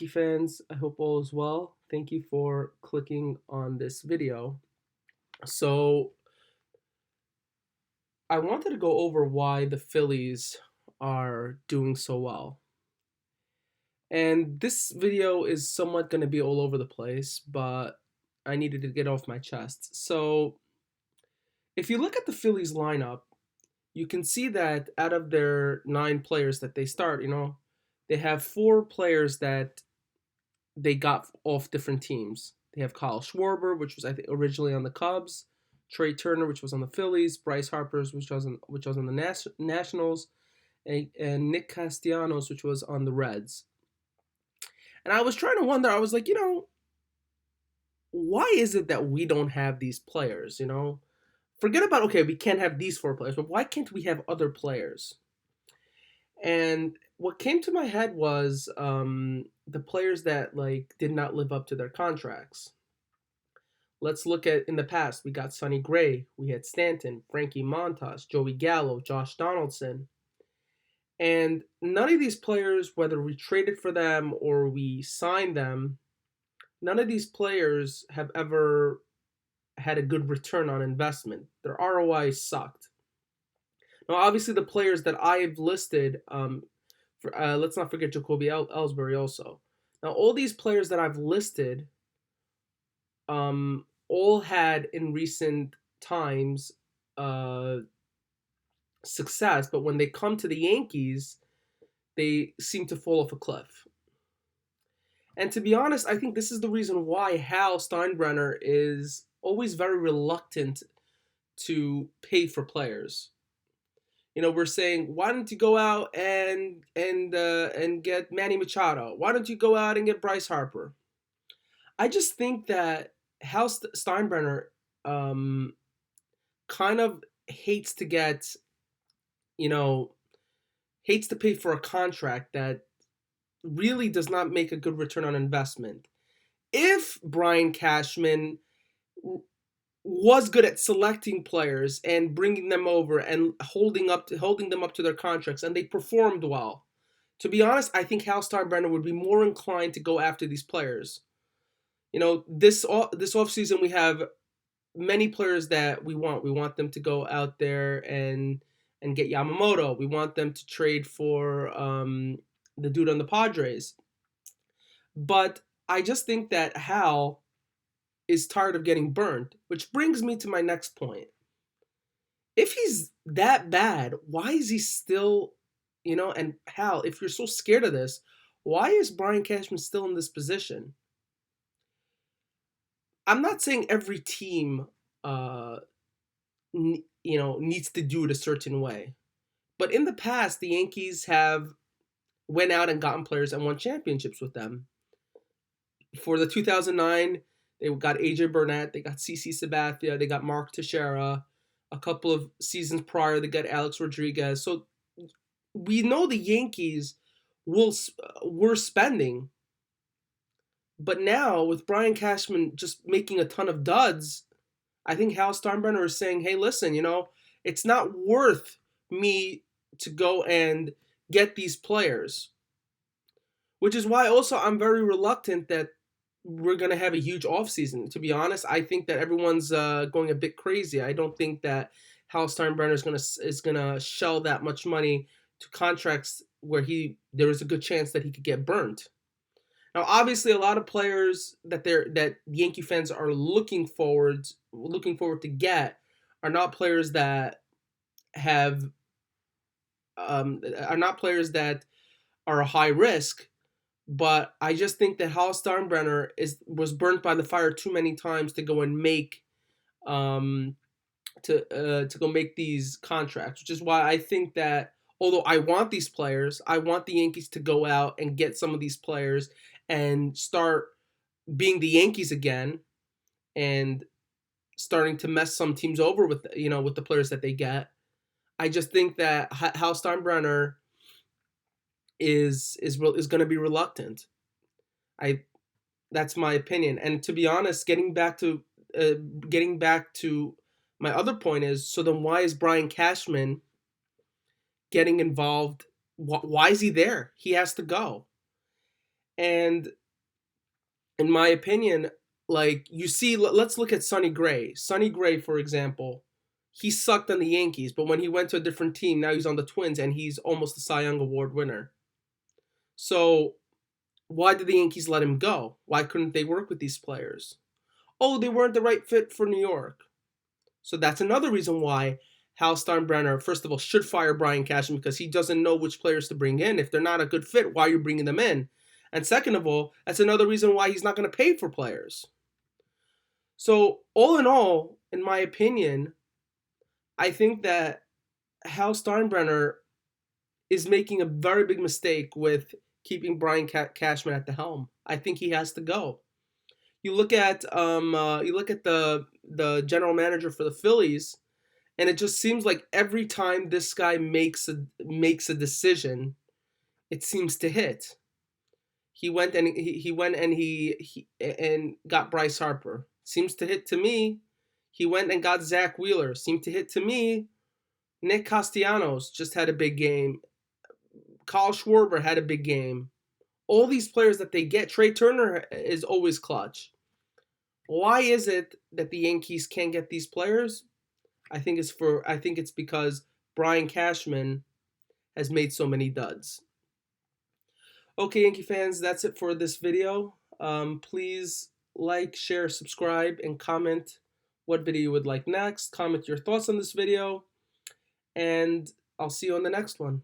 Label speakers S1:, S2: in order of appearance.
S1: Yankee fans, I hope all is well. Thank you for clicking on this video. So, I wanted to go over why the Phillies are doing so well. And this video is somewhat going to be all over the place, but I needed to get off my chest. So, if you look at the Phillies lineup, you can see that out of their 9 players that they start, they have 4 players that they got off different teams. They have Kyle Schwarber, which was I think originally on the Cubs, Trey Turner, which was on the Phillies, Bryce Harper's, which was on the Nationals, and Nick Castellanos, which was on the Reds. And I was trying to wonder. I was like, why is it that we don't have these players? Forget about okay, we can't have these 4 players, but why can't we have other players? And what came to my head was the players that did not live up to their contracts. Let's look at in the past. We got Sonny Gray, we had Stanton, Frankie Montas, Joey Gallo, Josh Donaldson. And none of these players, whether we traded for them or we signed them, none of these players have ever had a good return on investment. Their ROI sucked. Now, obviously, the players that I've listed, let's not forget Jacoby Ellsbury also. Now, all these players that I've listed all had in recent times success, but when they come to the Yankees, they seem to fall off a cliff. And to be honest, I think this is the reason why Hal Steinbrenner is always very reluctant to pay for players. We're saying, why don't you go out and get Manny Machado? Why don't you go out and get Bryce Harper? I just think that Hal Steinbrenner kind of hates to get, hates to pay for a contract that really does not make a good return on investment. If Brian Cashman was good at selecting players and bringing them over and holding them up to their contracts, and they performed well, to be honest, I think Hal Steinbrenner would be more inclined to go after these players. This offseason we have many players that we want. We want them to go out there and get Yamamoto. We want them to trade for the dude on the Padres. But I just think that Hal is tired of getting burned, which brings me to my next point. If he's that bad, why is he still, and Hal, if you're so scared of this, why is Brian Cashman still in this position? I'm not saying every team, needs to do it a certain way. But in the past, the Yankees have went out and gotten players and won championships with them. For the 2009, they got AJ Burnett, they got CC Sabathia, they got Mark Teixeira. A couple of seasons prior, they got Alex Rodriguez. So we know the Yankees were spending. But now, with Brian Cashman just making a ton of duds, I think Hal Steinbrenner is saying, hey, listen, it's not worth me to go and get these players. Which is why also I'm very reluctant that we're going to have a huge offseason. To be honest, I think that everyone's going a bit crazy. I don't think that Hal Steinbrenner is gonna shell that much money to contracts where there is a good chance that he could get burnt. Now, obviously, a lot of players that Yankee fans are looking forward to get are not players that have are not players that are a high risk. But I just think that Hal Steinbrenner was burnt by the fire too many times to go and make to go make these contracts, which is why I think that although I want these players, I want the Yankees to go out and get some of these players and start being the Yankees again and starting to mess some teams over with the players that they get. I just think that Hal Steinbrenner is going to be reluctant. That's my opinion. And to be honest, getting back to my other point is, so then why is Brian Cashman getting involved? Why is he there? He has to go. And in my opinion, like you see, let's look at Sonny Gray. Sonny Gray, for example, he sucked on the Yankees, but when he went to a different team, now he's on the Twins and he's almost a Cy Young Award winner. So why did the Yankees let him go? Why couldn't they work with these players? Oh, they weren't the right fit for New York. So that's another reason why Hal Steinbrenner, first of all, should fire Brian Cashman because he doesn't know which players to bring in. If they're not a good fit, why are you bringing them in? And second of all, that's another reason why he's not going to pay for players. So all in all, in my opinion, I think that Hal Steinbrenner is making a very big mistake with keeping Brian Cashman at the helm. I think he has to go. You look at the general manager for the Phillies, and it just seems like every time this guy makes a decision, it seems to hit. He went and got Bryce Harper. Seems to hit to me. He went and got Zach Wheeler. Seemed to hit to me. Nick Castellanos just had a big game. Kyle Schwarber had a big game. All these players that they get, Trey Turner is always clutch. Why is it that the Yankees can't get these players? I think it's because Brian Cashman has made so many duds. Okay, Yankee fans, that's it for this video. Please like, share, subscribe, and comment what video you would like next. Comment your thoughts on this video, and I'll see you on the next one.